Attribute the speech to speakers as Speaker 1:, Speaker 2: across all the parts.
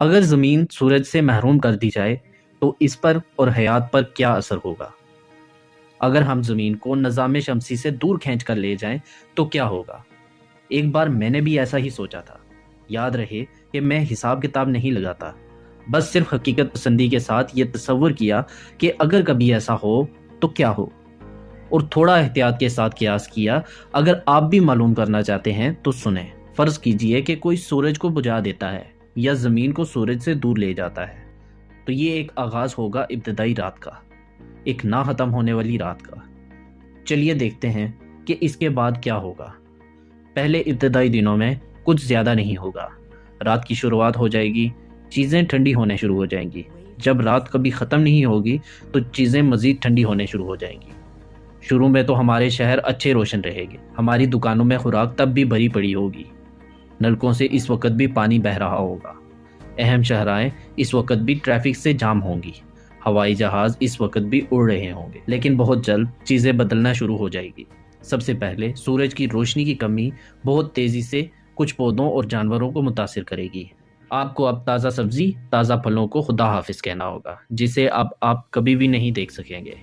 Speaker 1: اگر زمین سورج سے محروم کر دی جائے تو اس پر اور حیات پر کیا اثر ہوگا؟ اگر ہم زمین کو نظام شمسی سے دور کھینچ کر لے جائیں تو کیا ہوگا؟ ایک بار میں نے بھی ایسا ہی سوچا تھا۔ یاد رہے کہ میں حساب کتاب نہیں لگاتا، بس صرف حقیقت پسندی کے ساتھ یہ تصور کیا کہ اگر کبھی ایسا ہو تو کیا ہو، اور تھوڑا احتیاط کے ساتھ قیاس کیا۔ اگر آپ بھی معلوم کرنا چاہتے ہیں تو سنیں۔ فرض کیجئے کہ کوئی سورج کو بجھا دیتا ہے یا زمین کو سورج سے دور لے جاتا ہے، تو یہ ایک آغاز ہوگا ابتدائی رات کا، ایک نہ ختم ہونے والی رات کا۔ چلیے دیکھتے ہیں کہ اس کے بعد کیا ہوگا۔ پہلے ابتدائی دنوں میں کچھ زیادہ نہیں ہوگا۔ رات کی شروعات ہو جائے گی، چیزیں ٹھنڈی ہونے شروع ہو جائیں گی۔ جب رات کبھی ختم نہیں ہوگی تو چیزیں مزید ٹھنڈی ہونے شروع ہو جائیں گی۔ شروع میں تو ہمارے شہر اچھے روشن رہے گے، ہماری دکانوں میں خوراک تب بھی بھری پڑی ہوگی، نلکوں سے اس وقت بھی پانی بہہ رہا ہوگا، اہم شاہراہیں اس وقت بھی ٹریفک سے جام ہوں گی، ہوائی جہاز اس وقت بھی اڑ رہے ہوں گے۔ لیکن بہت جلد چیزیں بدلنا شروع ہو جائے گی۔ سب سے پہلے سورج کی روشنی کی کمی بہت تیزی سے کچھ پودوں اور جانوروں کو متاثر کرے گی۔ آپ کو اب تازہ سبزی، تازہ پھلوں کو خدا حافظ کہنا ہوگا، جسے اب آپ کبھی بھی نہیں دیکھ سکیں گے۔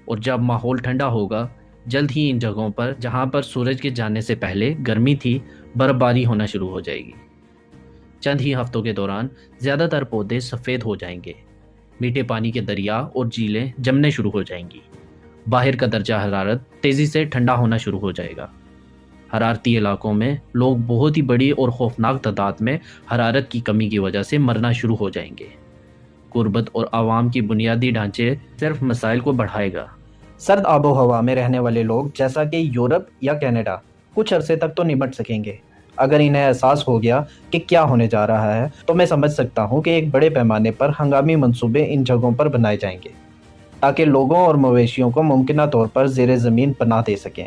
Speaker 1: اور جب ماحول ٹھنڈا ہوگا، جلد ہی ان جگہوں پر جہاں پر سورج کے جانے سے پہلے گرمی تھی، برف باری ہونا شروع ہو جائے گی۔ چند ہی ہفتوں کے دوران زیادہ تر پودے سفید ہو جائیں گے، میٹھے پانی کے دریا اور جھیلیں جمنے شروع ہو جائیں گی، باہر کا درجہ حرارت تیزی سے ٹھنڈا ہونا شروع ہو جائے گا۔ حرارتی علاقوں میں لوگ بہت ہی بڑی اور خوفناک تعداد میں حرارت کی کمی کی وجہ سے مرنا شروع ہو جائیں گے۔ غربت اور عوام کی بنیادی ڈھانچے صرف مسائل کو بڑھائے گا۔
Speaker 2: سرد آب و ہوا میں رہنے والے لوگ جیسا کہ یورپ یا کینیڈا کچھ عرصے تک تو نمٹ سکیں گے۔ اگر انہیں احساس ہو گیا کہ کیا ہونے جا رہا ہے تو میں سمجھ سکتا ہوں کہ ایک بڑے پیمانے پر ہنگامی منصوبے ان جگہوں پر بنائے جائیں گے تاکہ لوگوں اور مویشیوں کو ممکنہ طور پر زیر زمین پناہ دے سکیں۔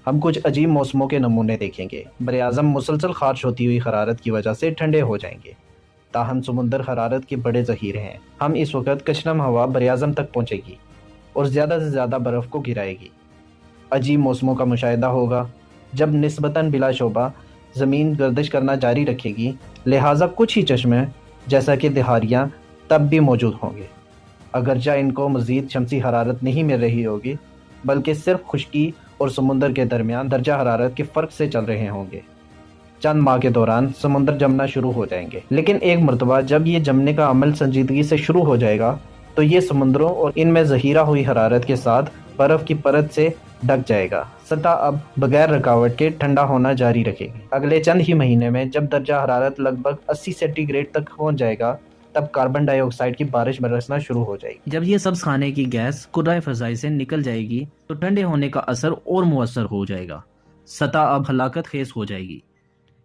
Speaker 2: ہم کچھ عجیب موسموں کے نمونے دیکھیں گے۔ براعظم مسلسل خارش ہوتی ہوئی حرارت کی وجہ سے ٹھنڈے ہو جائیں گے، تاہم سمندر حرارت کے بڑے ذخیرے ہیں۔ ہم اس وقت کشنم ہوا براعظم تک پہنچے گی اور زیادہ سے زیادہ برف کو گرائے گی۔ عجیب موسموں کا مشاہدہ ہوگا جب نسبتاً بلا شبہ زمین گردش کرنا جاری رکھے گی، لہٰذا کچھ ہی چشمے جیسا کہ دہاریاں تب بھی موجود ہوں گے، اگرچہ ان کو مزید شمسی حرارت نہیں مل رہی ہوگی، بلکہ صرف خشکی اور سمندر کے درمیان درجہ حرارت کے فرق سے چل رہے ہوں گے۔ چند ماہ کے دوران سمندر جمنا شروع ہو جائیں گے، لیکن ایک مرتبہ جب یہ جمنے کا عمل سنجیدگی سے شروع ہو جائے گا تو یہ سمندروں اور ان میں ذخیرہ ہوئی حرارت کے ساتھ برف کی پرت سے ڈھک جائے گا۔ سطح اب بغیر رکاوٹ کے ٹھنڈا ہونا جاری رکھے گی۔ اگلے چند ہی مہینے میں جب درجہ حرارت لگ بھگ 80 سینٹی گریڈ تک پہنچ جائے گا، تب کاربن ڈائی آکسائڈ کی بارش برسنا شروع ہو جائے گی۔
Speaker 1: جب یہ سبز خانے کی گیس کرۂ فضائی سے نکل جائے گی تو ٹھنڈے ہونے کا اثر اور مؤثر ہو جائے گا۔ سطح اب ہلاکت خیز ہو جائے گی،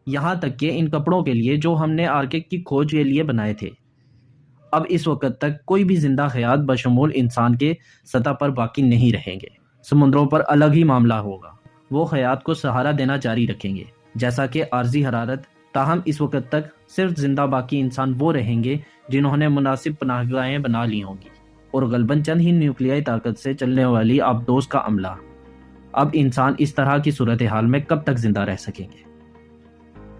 Speaker 1: یہاں تک کہ ان کپڑوں کے لیے جو ہم نے آرکٹک کی کھوج کے لیے بنائے تھے، اب اس وقت تک کوئی بھی زندہ حیات بشمول انسان کے سطح پر باقی نہیں رہیں گے۔ سمندروں پر الگ ہی معاملہ ہوگا، وہ حیات کو سہارا دینا جاری رکھیں گے جیسا کہ عارضی حرارت۔ تاہم اس وقت تک صرف زندہ باقی انسان وہ رہیں گے جنہوں نے مناسب پناہ گاہیں بنا لی ہوں گی، اور غالباً چند ہی نیوکلیائی طاقت سے چلنے والی آبدوز کا عملہ۔ اب انسان اس طرح کی صورتحال میں کب تک زندہ رہ سکیں گے؟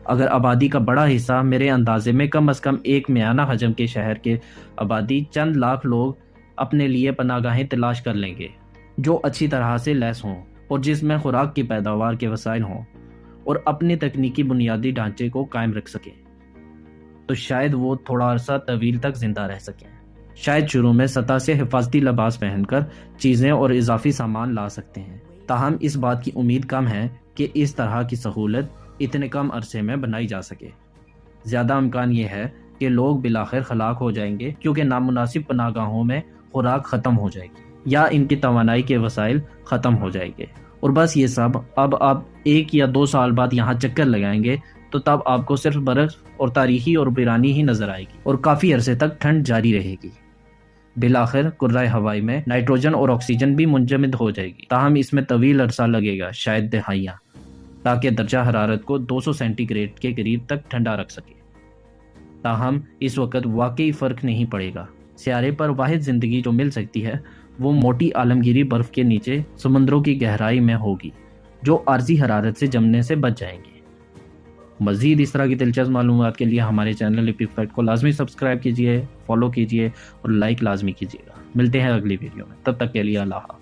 Speaker 1: اگر آبادی کا بڑا حصہ، میرے اندازے میں کم از کم ایک میانہ حجم کے شہر کے آبادی چند لاکھ لوگ اپنے لیے پناہ گاہیں تلاش کر لیں گے جو اچھی طرح سے لیس ہوں اور جس میں خوراک کی پیداوار کے وسائل ہوں اور اپنی تکنیکی بنیادی ڈھانچے کو قائم رکھ سکیں، تو شاید وہ تھوڑا عرصہ طویل تک زندہ رہ سکیں۔ شاید شروع میں سطح سے حفاظتی لباس پہن کر چیزیں اور اضافی سامان لا سکتے ہیں، تاہم اس بات کی امید کم ہے کہ اس طرح کی سہولت اتنے کم عرصے میں بنائی جا سکے۔ زیادہ امکان یہ ہے کہ لوگ بالآخر ہلاک ہو جائیں گے کیونکہ نامناسب پناہ گاہوں میں خوراک ختم ہو جائے گی یا ان کی توانائی کے وسائل ختم ہو جائیں گے، اور بس یہ سب اب آپ 1 یا 2 سال بعد یہاں چکر لگائیں گے تو تب آپ کو صرف برف اور تاریخی اور ویرانی ہی نظر آئے گی، اور کافی عرصے تک ٹھنڈ جاری رہے گی۔ بالآخر کرۂ ہوائی میں نائٹروجن اور آکسیجن بھی منجمد ہو جائے گی، تاہم اس میں طویل عرصہ لگے گا، شاید دہائیاں، تاکہ درجہ حرارت کو 200 سینٹی گریڈ کے قریب تک ٹھنڈا رکھ سکے۔ تاہم اس وقت واقعی فرق نہیں پڑے گا۔ سیارے پر واحد زندگی جو مل سکتی ہے وہ موٹی عالمگیری برف کے نیچے سمندروں کی گہرائی میں ہوگی، جو عارضی حرارت سے جمنے سے بچ جائیں گے۔ مزید اس طرح کی دلچسپ معلومات کے لیے ہمارے چینل ایپک فیکٹ کو لازمی سبسکرائب کیجیے، فالو کیجیے اور لائک لازمی کیجیے گا۔ ملتے ہیں اگلی ویڈیو میں، تب تک کے لیے اللہ حافظ۔